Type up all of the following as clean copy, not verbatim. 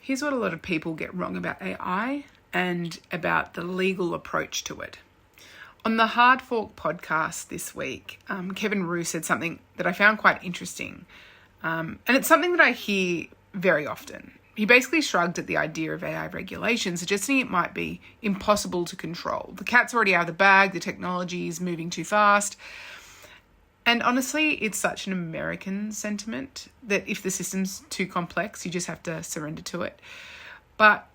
Here's what a lot of people get wrong about AI and about the legal approach to it. On the Hard Fork podcast this week, Kevin Roux said something that I found quite interesting. And it's something that I hear very often. He basically shrugged at the idea of AI regulation, suggesting it might be impossible to control. The cat's already out of the bag, the technology is moving too fast. And honestly, it's such an American sentiment that if the system's too complex, you just have to surrender to it. But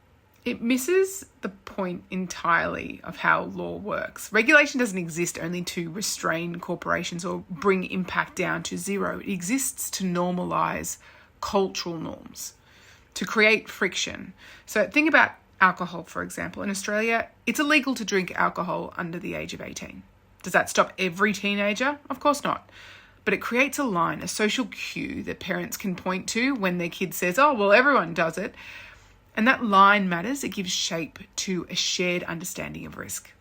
it misses the point entirely of how law works. Regulation doesn't exist only to restrain corporations or bring impact down to zero. It exists to normalise cultural norms, to create friction. So think about alcohol, for example. In Australia, it's illegal to drink alcohol under the age of 18. Does that stop every teenager? Of course not. But it creates a line, a social cue that parents can point to when their kid says, oh, well, everyone does it. And that line matters. It gives shape to a shared understanding of risk.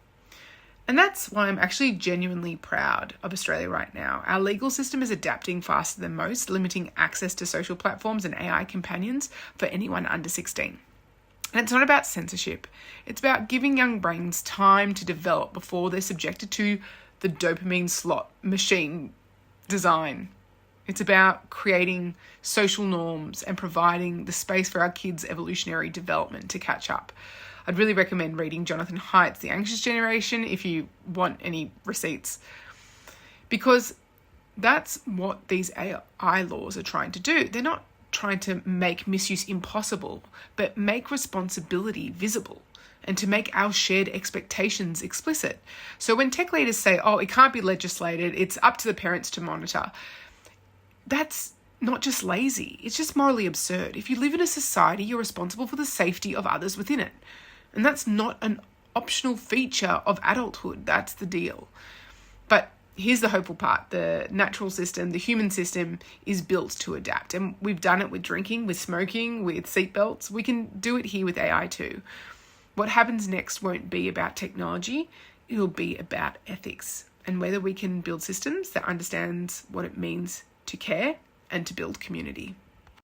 And that's why I'm actually genuinely proud of Australia right now. Our legal system is adapting faster than most, limiting access to social platforms and AI companions for anyone under 16. And it's not about censorship. It's about giving young brains time to develop before they're subjected to the dopamine slot machine design. It's about creating social norms and providing the space for our kids' evolutionary development to catch up. I'd really recommend reading Jonathan Haidt's The Anxious Generation if you want any receipts, because that's what these AI laws are trying to do. They're not trying to make misuse impossible, but make responsibility visible and to make our shared expectations explicit. So when tech leaders say, oh, it can't be legislated, it's up to the parents to monitor, that's not just lazy, it's just morally absurd. If you live in a society, you're responsible for the safety of others within it. And that's not an optional feature of adulthood, that's the deal. But here's the hopeful part. The natural system, the human system is built to adapt. And we've done it with drinking, with smoking, with seatbelts. We can do it here with AI too. What happens next won't be about technology, it'll be about ethics and whether we can build systems that understands what it means to care and to build community.